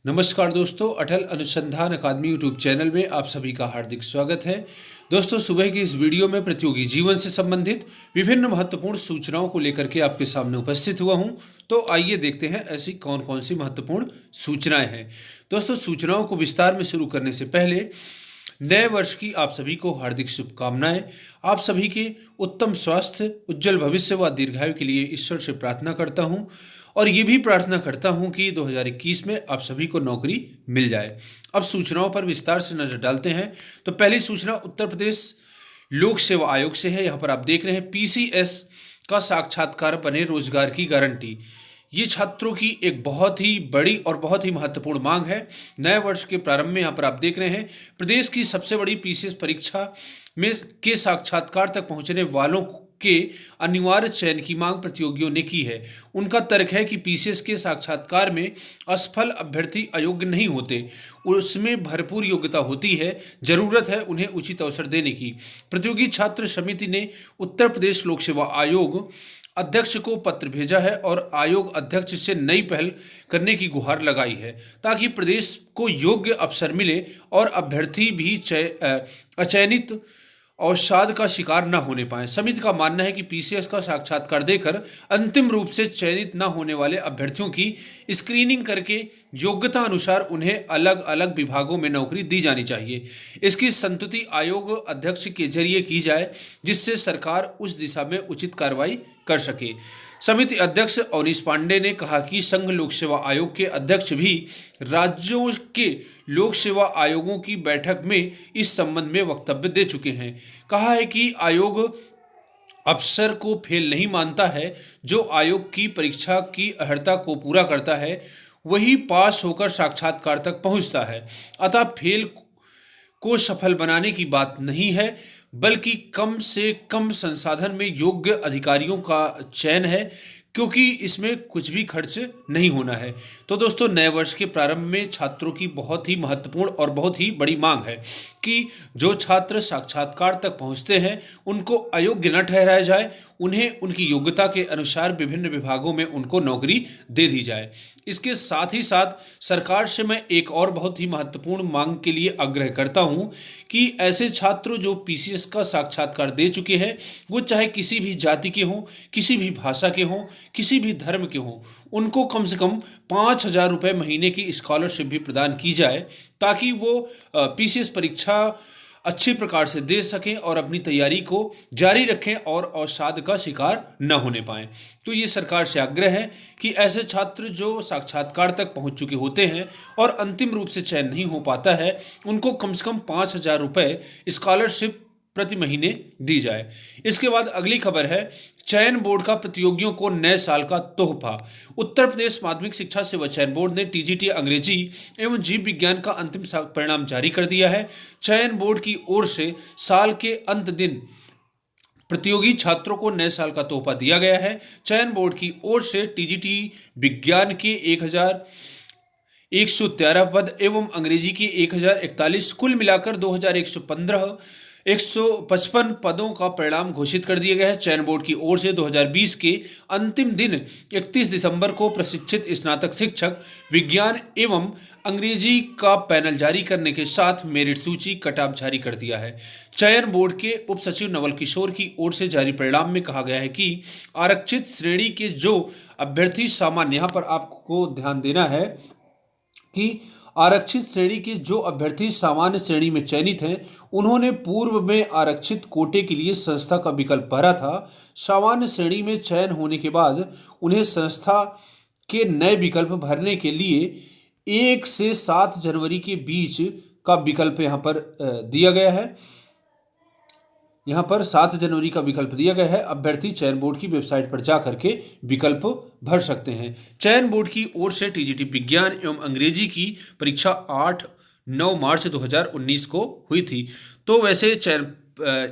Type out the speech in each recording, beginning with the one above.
नमस्कार दोस्तों, अटल अनुसंधान अकादमी यूट्यूब चैनल में आप सभी का हार्दिक स्वागत है। दोस्तों, सुबह की इस वीडियो में प्रतियोगी जीवन से संबंधित विभिन्न महत्वपूर्ण सूचनाओं को लेकर के आपके सामने उपस्थित हुआ हूं। तो आइए देखते हैं ऐसी कौन कौन सी महत्वपूर्ण सूचनाएं हैं। दोस्तों, सूचनाओं को विस्तार में शुरू करने से पहले नए वर्ष की आप सभी को हार्दिक शुभकामनाएं। आप सभी के उत्तम स्वास्थ्य, उज्जवल भविष्य व दीर्घायु के लिए ईश्वर से प्रार्थना करता हूं और ये भी प्रार्थना करता हूं कि 2021 में आप सभी को नौकरी मिल जाए। अब सूचनाओं पर विस्तार से नजर डालते हैं। तो पहली सूचना उत्तर प्रदेश लोक सेवा आयोग से है। यहाँ पर आप देख रहे हैं पीसीएस का साक्षात्कार बने रोजगार की गारंटी। ये छात्रों की एक बहुत ही बड़ी और बहुत ही महत्वपूर्ण मांग है। नए वर्ष के प्रारंभ में यहाँ पर आप देख रहे हैं प्रदेश की सबसे बड़ी पीसीएस परीक्षा में के साक्षात्कार तक पहुंचने वालों के अनिवार्य चयन की मांग प्रतियोगियों ने की है। उनका तर्क है कि पीसीएस के साक्षात्कार में असफल अभ्यर्थी अयोग्य नहीं होते, उसमें भरपूर योग्यता होती है। जरूरत है उन्हें उचित अवसर देने की। प्रतियोगी छात्र समिति ने उत्तर प्रदेश लोक सेवा आयोग अध्यक्ष को पत्र भेजा है और आयोग अध्यक्ष से नई पहल करने की गुहार लगाई है ताकि प्रदेश को योग्य अवसर मिले और अभ्यर्थी भी अचयनित अवसाद का शिकार न होने पाए। समिति का मानना है कि पीसीएस का साक्षात्कार देकर अंतिम रूप से चयनित न होने वाले अभ्यर्थियों की स्क्रीनिंग करके योग्यता अनुसार उन्हें अलग अलग विभागों में नौकरी दी जानी चाहिए। इसकी संतुति आयोग अध्यक्ष के जरिए की जाए जिससे सरकार उस दिशा में उचित कार्रवाई कर सके। समिति अध्यक्ष अवनीश पांडे ने कहा कि संघ लोक सेवा आयोग के अध्यक्ष भी राज्यों के लोक सेवा आयोगों की बैठक में इस संबंध में वक्तव्य दे चुके हैं। कहा है कि आयोग अफसर को फेल नहीं मानता है। जो आयोग की परीक्षा की अर्हता को पूरा करता है वही पास होकर साक्षात्कार तक पहुंचता है। अतः फेल को सफल बनाने की बात नहीं है बल्कि कम से कम संसाधन में योग्य अधिकारियों का चयन है, क्योंकि इसमें कुछ भी खर्च नहीं होना है। तो दोस्तों, नए वर्ष के प्रारंभ में छात्रों की बहुत ही महत्वपूर्ण और बहुत ही बड़ी मांग है कि जो छात्र साक्षात्कार तक पहुंचते हैं उनको अयोग्य न ठहराया जाए, उन्हें उनकी योग्यता के अनुसार विभिन्न विभागों में उनको नौकरी दे दी जाए। इसके साथ ही साथ सरकार से मैं एक और बहुत ही महत्वपूर्ण मांग के लिए आग्रह करता हूं कि ऐसे छात्र जो पीसीएस का साक्षात्कार दे चुके हैं, वो चाहे किसी भी जाति के हों, किसी भी भाषा के हों, किसी भी धर्म के हों, उनको कम से कम 5,000 रुपये महीने की स्कॉलरशिप भी प्रदान की जाए ताकि वो पीसीएस परीक्षा अच्छी प्रकार से दे सकें और अपनी तैयारी को जारी रखें और अवसाद का शिकार न होने पाएं। तो ये सरकार से आग्रह है कि ऐसे छात्र जो साक्षात्कार तक पहुंच चुके होते हैं और अंतिम रूप से चयन नहीं हो पाता है, उनको कम से कम 5,000 रुपये स्कॉलरशिप प्रति महीने दी जाए। इसके बाद अगली खबर है चयन बोर्ड का प्रतियोगियों को नए साल का तोहफा। उत्तर प्रदेश माध्यमिक शिक्षा सेवा चयन बोर्ड ने टीजीटी अंग्रेजी एवं जीव विज्ञान का अंतिम परिणाम जारी कर दिया है। चयन बोर्ड की ओर से साल के अंत दिन प्रतियोगी छात्रों को नए साल का तोहफा दिया गया है। चयन बोर्ड की ओर से टीजीटी विज्ञान के 1,113 पद एवं अंग्रेजी के 1,041, कुल मिलाकर 155 पदों का परिणाम घोषित कर दिया गया है। चयन बोर्ड की ओर से 2020 के अंतिम दिन 31 दिसंबर को प्रशिक्षित स्नातक शिक्षक विज्ञान एवं अंग्रेजी का पैनल जारी करने के साथ मेरिट सूची कट ऑफ जारी कर दिया है। चयन बोर्ड के उप सचिव नवल किशोर की ओर से जारी परिणाम में कहा गया है कि आरक्षित श्रेणी के जो अभ्यर्थी सामान्य, यहाँ पर आपको ध्यान देना है कि आरक्षित श्रेणी के जो अभ्यर्थी सामान्य श्रेणी में चयनित हैं, उन्होंने पूर्व में आरक्षित कोटे के लिए संस्था का विकल्प भरा था। सामान्य श्रेणी में चयन होने के बाद उन्हें संस्था के नए विकल्प भरने के लिए 1 से 7 जनवरी के बीच का विकल्प यहाँ पर दिया गया है। यहाँ पर 7 जनवरी का विकल्प दिया गया है। अभ्यर्थी चयन बोर्ड की वेबसाइट पर जा करके विकल्प भर सकते हैं। चयन बोर्ड की ओर से टीजीटी विज्ञान एवं अंग्रेजी की परीक्षा 8-9 मार्च 2019 को हुई थी। तो वैसे चयन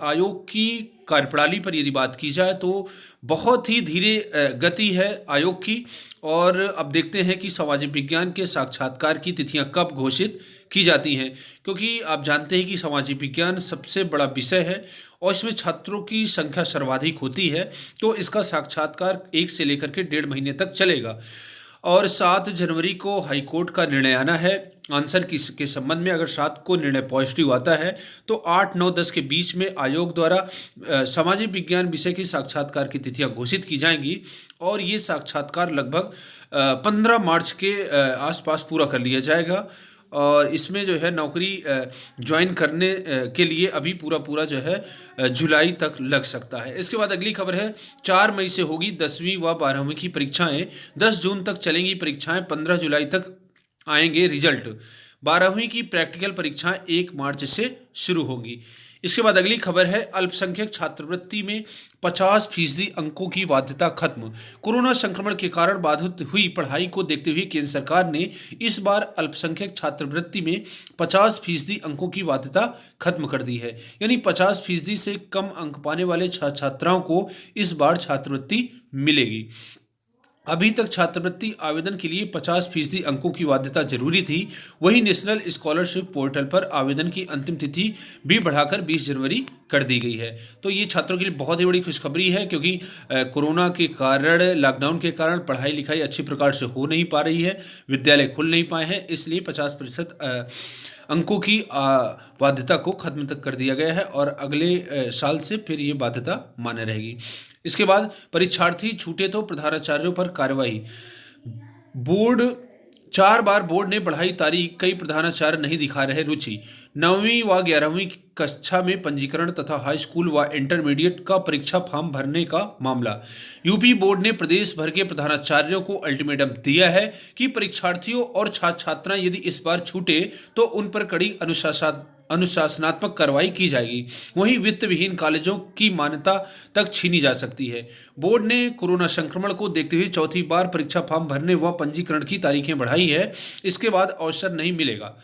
आयोग की कार्यप्रणाली पर यदि बात की जाए तो बहुत ही धीरे गति है आयोग की, और अब देखते हैं कि सामाजिक विज्ञान के साक्षात्कार की तिथियां कब घोषित की जाती हैं, क्योंकि आप जानते हैं कि सामाजिक विज्ञान सबसे बड़ा विषय है और इसमें छात्रों की संख्या सर्वाधिक होती है। तो इसका साक्षात्कार 1 से लेकर के 1.5 महीने तक चलेगा। और 7 जनवरी को हाईकोर्ट का निर्णय आना है आंसर के संबंध में। अगर 7 को निर्णय पॉजिटिव आता है तो 8, 9, 10 के बीच में आयोग द्वारा सामाजिक विज्ञान विषय की साक्षात्कार की तिथियां घोषित की जाएंगी और ये साक्षात्कार लगभग 15 मार्च के आसपास पूरा कर लिया जाएगा। और इसमें जो है नौकरी ज्वाइन करने के लिए अभी पूरा जो है जुलाई तक लग सकता है। इसके बाद अगली खबर है 4 मई से होगी 10वीं व 12वीं की परीक्षाएं। 10 जून तक चलेंगी परीक्षाएं, 15 जुलाई तक आएंगे रिजल्ट। 12वीं की प्रैक्टिकल परीक्षाएं 1 मार्च से शुरू होंगी। इसके बाद अगली खबर है अल्पसंख्यक छात्रवृत्ति में 50% अंकों की बाध्यता खत्म। कोरोना संक्रमण के कारण बाधित हुई पढ़ाई को देखते हुए केंद्र सरकार ने इस बार अल्पसंख्यक छात्रवृत्ति में 50% अंकों की बाध्यता खत्म कर दी है। यानी 50% से कम अंक पाने वाले छात्राओं को इस बार छात्रवृत्ति मिलेगी। अभी तक छात्रवृत्ति आवेदन के लिए 50% अंकों की बाध्यता जरूरी थी। वहीं नेशनल स्कॉलरशिप पोर्टल पर आवेदन की अंतिम तिथि भी बढ़ाकर 20 जनवरी कर दी गई है। तो ये छात्रों के लिए बहुत ही बड़ी खुशखबरी है, क्योंकि कोरोना के कारण, लॉकडाउन के कारण पढ़ाई लिखाई अच्छी प्रकार से हो नहीं पा रही है, विद्यालय खुल नहीं पाए हैं, इसलिए 50% अंकों की बाध्यता को खत्म तक कर दिया गया है और अगले साल से फिर ये बाध्यता मान्य रहेगी। इसके बाद परीक्षार्थी छूटे तो प्रधानाचार्यों पर कार्रवाई। बोर्ड 4 बार बोर्ड ने बढ़ाई तारीख, कई प्रधानाचार्य नहीं दिखा रहे रुचि। 9वीं व 11वीं कक्षा में पंजीकरण तथा हाई स्कूल व इंटरमीडिएट का परीक्षा फॉर्म भरने का मामला। यूपी बोर्ड ने प्रदेश भर के प्रधानाचार्यों को अल्टीमेटम दिया है कि परीक्षार्थियों और छात्र छात्राएं यदि इस बार छूटे तो उन पर कड़ी अनुशासनात्मक कार्रवाई की जाएगी। वहीं वित्त विहीन कॉलेजों की मान्यता तक छीनी जा सकती है। बोर्ड ने कोरोना संक्रमण को देखते हुए चौथी बार परीक्षा फॉर्म भरने व पंजीकरण की तारीखें बढ़ाई है। इसके बाद अवसर नहीं मिलेगा।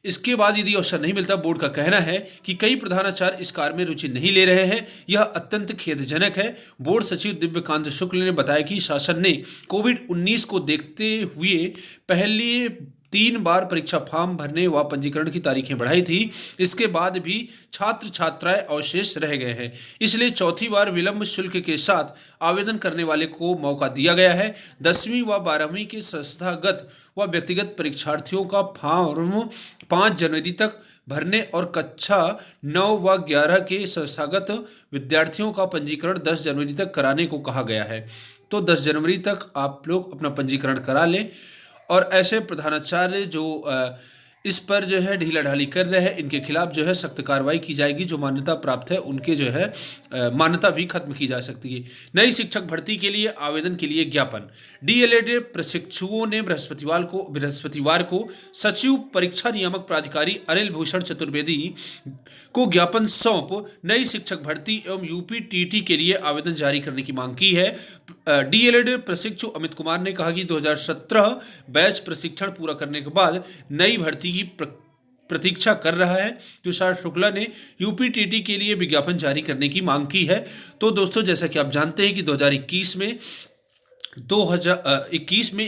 इसके बाद यदि अवसर नहीं मिलता, बोर्ड का कहना है कि कई प्रधानाचार्य इस कार्य में रुचि नहीं ले रहे हैं। यह अत्यंत खेदजनक है। बोर्ड सचिव दिव्यकांत शुक्ल ने बताया कि शासन ने कोविड-19 को देखते हुए पहले 3 बार परीक्षा फॉर्म भरने व पंजीकरण की तारीखें बढ़ाई थी। इसके बाद भी छात्र छात्राएं अवशेष रह गए हैं, इसलिए चौथी बार विलंब शुल्क के साथ आवेदन करने वाले को मौका दिया गया है। 10वीं व 12वीं के संस्थागत व व्यक्तिगत परीक्षार्थियों का फॉर्म 5 जनवरी तक भरने और कक्षा 9 व 11 के संस्थागत विद्यार्थियों का पंजीकरण 10 जनवरी तक कराने को कहा गया है। तो 10 जनवरी तक आप लोग अपना पंजीकरण करा लें। और ऐसे प्रधानाचार्य जो इस पर जो है ढीला ढाली कर रहे हैं, इनके खिलाफ जो है सख्त कार्रवाई की जाएगी। जो मान्यता प्राप्त है उनके जो है मान्यता भी खत्म की जा सकती है। नई शिक्षक भर्ती के लिए आवेदन के लिए ज्ञापन। डीएलएड प्रशिक्षुओं ने बृहस्पतिवार को सचिव परीक्षा नियामक प्राधिकारी अनिल भूषण चतुर्वेदी को ज्ञापन सौंप नई शिक्षक भर्ती एवं यूपीटीटी के लिए आवेदन जारी करने की मांग की है। डीएलएड प्रशिक्षु अमित कुमार ने कहा कि 2017 बैच प्रशिक्षण पूरा करने के बाद नई भर्ती की प्रतीक्षा कर रहा है। तुषार शुक्ला ने यूपीटीटी के लिए विज्ञापन जारी करने की मांग की है। तो दोस्तों, जैसा कि आप जानते हैं कि 2021 में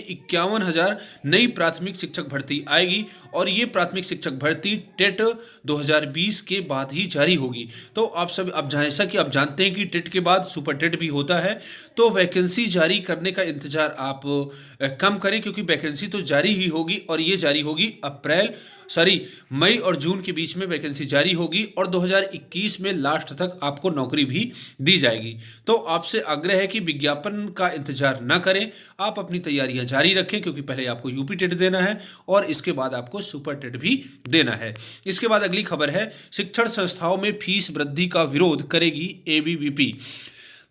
51,000 नई प्राथमिक शिक्षक भर्ती आएगी और ये प्राथमिक शिक्षक भर्ती टेट 2020 के बाद ही जारी होगी। तो अब जैसा कि आप जानते हैं कि टेट के बाद सुपर टेट भी होता है, तो वैकेंसी जारी करने का इंतजार आप कम करें, क्योंकि वैकेंसी तो जारी ही होगी और ये जारी होगी मई और जून के बीच में वैकेंसी जारी होगी और 2021 में लास्ट तक आपको नौकरी भी दी जाएगी। तो आपसे आग्रह है कि विज्ञापन का इंतजार न करें, आप अपनी तैयारियां जारी रखें, क्योंकि पहले आपको यूपी टेट देना है और इसके बाद आपको सुपर टेट भी देना है। इसके बाद अगली खबर है शिक्षण संस्थाओं में फीस वृद्धि का विरोध करेगी एबीवीपी।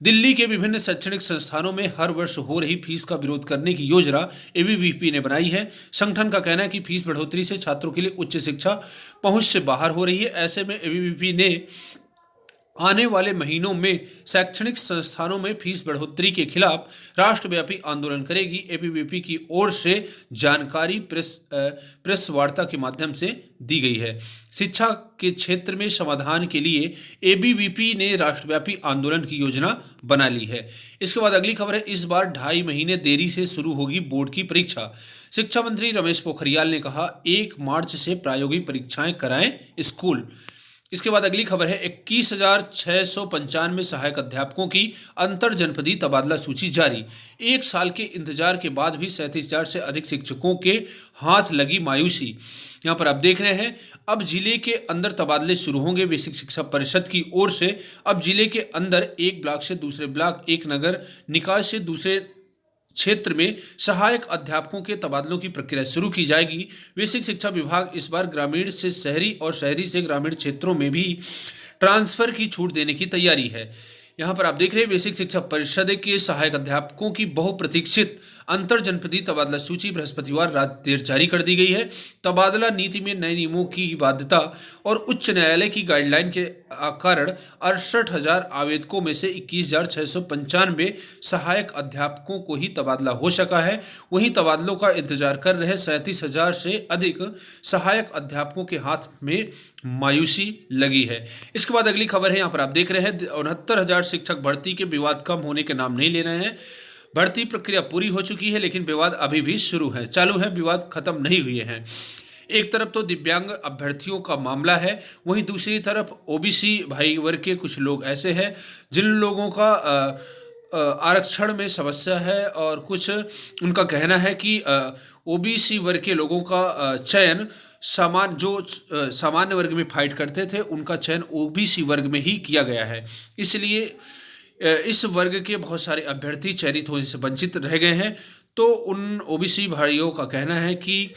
दिल्ली के विभिन्न शैक्षणिक संस्थानों में हर वर्ष हो रही फीस का विरोध करने की योजना एबीवीपी ने बनाई है। संगठन का कहना है कि फीस बढ़ोतरी से छात्रों के लिए उच्च शिक्षा पहुंच से बाहर हो रही है। ऐसे में एबीवीपी ने आने वाले महीनों में शैक्षणिक संस्थानों में फीस बढ़ोतरी के खिलाफ राष्ट्रव्यापी आंदोलन करेगी। एबीवीपी की ओर से जानकारी प्रेस वार्ता के माध्यम से दी गई है। शिक्षा के क्षेत्र में समाधान के लिए एबीवीपी ने राष्ट्रव्यापी आंदोलन की योजना बना ली है। इसके बाद अगली खबर है इस बार 2.5 महीने देरी से शुरू होगी बोर्ड की परीक्षा। शिक्षा मंत्री रमेश पोखरियाल ने कहा 1 मार्च से प्रायोगिक परीक्षाएं कराएं स्कूल। इसके बाद अगली खबर है 21,695 सहायक अध्यापकों की अंतर जनपदीय तबादला सूची जारी। एक साल के इंतजार के बाद भी 37,000 से अधिक शिक्षकों के हाथ लगी मायूसी। यहाँ पर आप देख रहे हैं, अब जिले के अंदर तबादले शुरू होंगे। बेसिक शिक्षा परिषद की ओर से अब जिले के अंदर एक ब्लॉक से दूसरे ब्लॉक, एक नगर निकाय से दूसरे क्षेत्र में सहायक अध्यापकों के तबादलों की प्रक्रिया शुरू की जाएगी। बेसिक शिक्षा विभाग इस बार ग्रामीण से शहरी और शहरी से ग्रामीण क्षेत्रों में भी ट्रांसफर की छूट देने की तैयारी है। यहाँ पर आप देख रहे हैं, बेसिक शिक्षा परिषद के सहायक अध्यापकों की बहुप्रतीक्षित अंतर जनपदीय तबादला सूची बृहस्पतिवार रात देर जारी कर दी गई है। तबादला नीति में नए नियमों की बाध्यता और उच्च न्यायालय की गाइडलाइन के कारण 68,000 आवेदकों में से 21,695 सहायक अध्यापकों को ही तबादला हो सका है। वहीं तबादलों का इंतजार कर रहे 37,000 से अधिक सहायक अध्यापकों के हाथ में मायूसी लगी है। इसके बाद अगली खबर है, यहाँ पर आप देख रहे हैं 69,000 शिक्षक भर्ती के विवाद कम होने के नाम नहीं ले रहे हैं। भर्ती प्रक्रिया पूरी हो चुकी है, लेकिन विवाद अभी भी शुरू है, चालू है, विवाद खत्म नहीं हुए हैं। एक तरफ तो दिव्यांग अभ्यर्थियों का मामला है, वहीं दूसरी तरफ ओबीसी भाई वर्ग के कुछ लोग ऐसे हैं जिन लोगों का आरक्षण में समस्या है, और कुछ उनका कहना है कि ओबीसी वर्ग के लोगों का चयन सामान्य वर्ग में फाइट करते थे, उनका चयन ओबीसी वर्ग में ही किया गया है। इसलिए इस वर्ग के बहुत सारे अभ्यर्थी चयनित होने से वंचित रह गए हैं। तो उन ओबीसी भाइयों का कहना है कि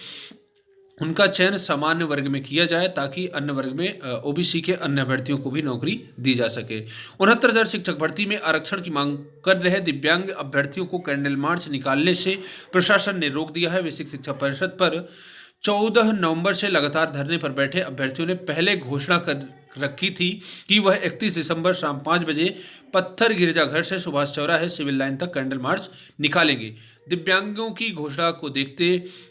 उनका चयन सामान्य वर्ग में किया जाए, ताकि अन्य वर्ग में ओबीसी के अन्य अभ्यर्थियों को भी नौकरी दी जा सके। 69,000 शिक्षक भर्ती में आरक्षण की मांग कर रहे दिव्यांग अभ्यर्थियों को कैंडल मार्च निकालने से प्रशासन ने रोक दिया है। बेसिक शिक्षा परिषद पर 14 नवंबर से लगातार धरने पर बैठे अभ्यर्थियों ने पहले घोषणा कर रखी थी कि वह 31 दिसंबर शाम 5 बजे पत्थर गिरजाघर से सुभाष चौराहे सिविल लाइन तक कैंडल मार्च निकालेंगे। दिव्यांगों की घोषणा को देखते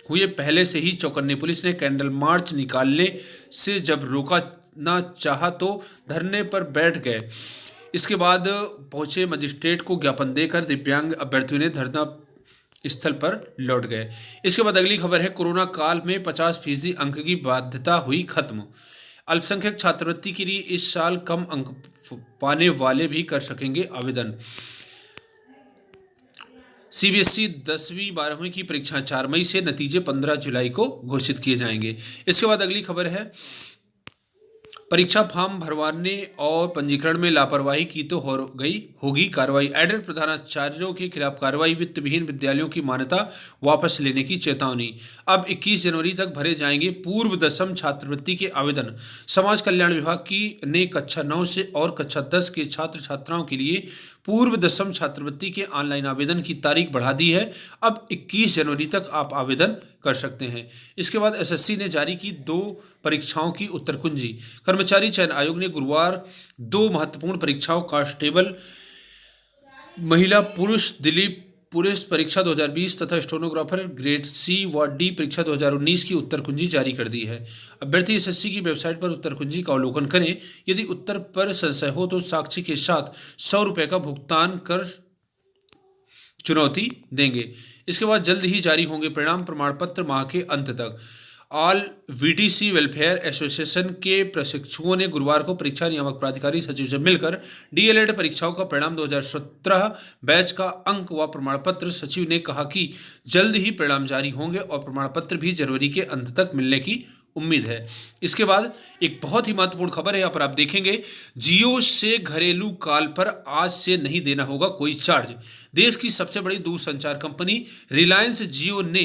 हुए पहले से ही चौकन्नी पुलिस ने कैंडल मार्च निकालने से जब रोका ना चाहा तो धरने पर बैठ गए। इसके बाद पहुंचे मजिस्ट्रेट को ज्ञापन देकर दिव्यांग अभ्यर्थियों ने धरना स्थल पर लौट गए। इसके बाद अगली खबर है, कोरोना काल में 50% अंक की बाध्यता हुई खत्म। अल्पसंख्यक छात्रवृत्ति के लिए इस साल कम अंक पाने वाले भी कर सकेंगे आवेदन। सीबीएसई 10वीं 12वीं की परीक्षा 4 मई से, नतीजे 15 जुलाई को घोषित किए जाएंगे। इसके बाद अगली खबर है, परीक्षा फॉर्म भरवाने और पंजीकरण में लापरवाही की तो होगी कार्रवाई। एडेड प्रधानाचार्यों के खिलाफ कार्रवाई। वित्त विहीन विद्यालयों की मान्यता वापस लेने की चेतावनी। अब 21 जनवरी तक भरे जाएंगे पूर्व दसम छात्रवृत्ति के आवेदन। समाज कल्याण विभाग ने कक्षा 9 से और कक्षा 10 के छात्र छात्राओं के लिए पूर्व दसम छात्रवृत्ति के ऑनलाइन आवेदन की तारीख बढ़ा दी है। अब 21 जनवरी तक आप आवेदन कर सकते हैं। इसके बाद एसएससी ने जारी की 2 परीक्षाओं की उत्तर कुंजी। कर्मचारी चयन आयोग ने गुरुवार 2 महत्वपूर्ण परीक्षाओं कांस्टेबल महिला पुरुष दिलीप पुलिस परीक्षा 2020 तथा स्टेनोग्राफर ग्रेड सी व डी परीक्षा 2019 की उत्तर कुंजी जारी कर दी है। अभ्यर्थी एसएससी की वेबसाइट पर उत्तर कुंजी का अवलोकन करें। यदि उत्तर पर संशय हो तो साक्षी के साथ 100 रुपये का भुगतान कर चुनौती देंगे। इसके बाद जल्द ही जारी होंगे परिणाम। प्रमाण पत्र माह के अंत तक। ऑल वीटीसी वेलफेयर एसोसिएशन के प्रशिक्षुओं ने गुरुवार को परीक्षा नियामक प्राधिकारी सचिव से मिलकर डीएलएड परीक्षाओं का परिणाम 2017 बैच का अंक व प्रमाण पत्र। सचिव ने कहा कि जल्द ही परिणाम जारी होंगे और प्रमाण पत्र भी जनवरी के अंत तक मिलने की उम्मीद है। इसके बाद एक बहुत ही महत्वपूर्ण खबर है, यहाँ पर आप देखेंगे, जियो से घरेलू कॉल पर आज से नहीं देना होगा कोई चार्ज। देश की सबसे बड़ी दूरसंचार कंपनी रिलायंस जियो ने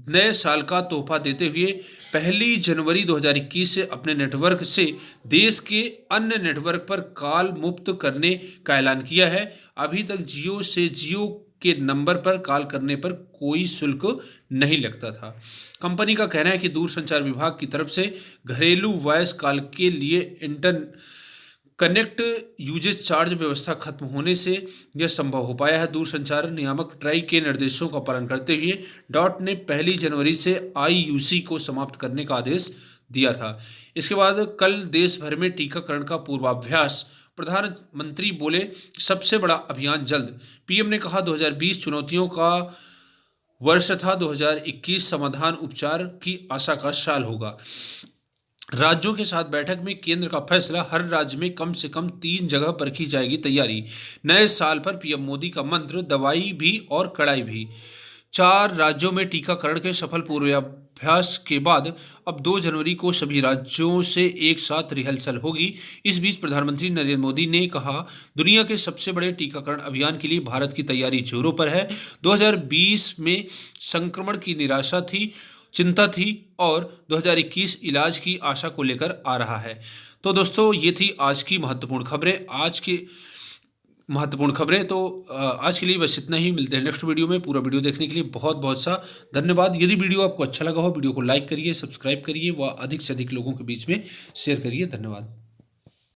नए साल का तोहफा देते हुए 1 जनवरी 2021 से अपने नेटवर्क से देश के अन्य नेटवर्क पर कॉल मुफ्त करने का ऐलान किया है। अभी तक जियो से जियो के नंबर पर कॉल करने पर कोई शुल्क नहीं लगता था। कंपनी का कहना है कि दूरसंचार विभाग की तरफ से घरेलू वॉइस कॉल के लिए कनेक्ट यूजेज चार्ज व्यवस्था खत्म होने से यह संभव हो पाया है। दूरसंचार नियामक ट्राई के निर्देशों का पालन करते हुए डॉट ने 1 जनवरी से आईयूसी को समाप्त करने का आदेश दिया था। इसके बाद कल देश भर में टीकाकरण का पूर्वाभ्यास। प्रधानमंत्री बोले, सबसे बड़ा अभियान जल्द। पीएम ने कहा 2020 चुनौतियों का वर्ष था, 2021 समाधान उपचार की आशा का साल होगा। राज्यों के साथ बैठक में केंद्र का फैसला, हर राज्य में कम से कम 3 जगह पर की जाएगी तैयारी। नए साल पर पीएम मोदी का मंत्र, दवाई भी और कड़ाई भी। 4 राज्यों में टीकाकरण के सफल पूर्वाभ्यास के बाद अब 2 जनवरी को सभी राज्यों से एक साथ रिहर्सल होगी। इस बीच प्रधानमंत्री नरेंद्र मोदी ने कहा, दुनिया के सबसे बड़े टीकाकरण अभियान के लिए भारत की तैयारी जोरों पर है। 2020 में संक्रमण की निराशा थी, चिंता थी, और 2021 इलाज की आशा को लेकर आ रहा है। तो दोस्तों, ये थी आज की महत्वपूर्ण खबरें। तो आज के लिए बस इतना ही। मिलते हैं नेक्स्ट वीडियो में। पूरा वीडियो देखने के लिए बहुत बहुत सा धन्यवाद। यदि वीडियो आपको अच्छा लगा हो, वीडियो को लाइक करिए, सब्सक्राइब करिए व अधिक से अधिक लोगों के बीच में शेयर करिए। धन्यवाद।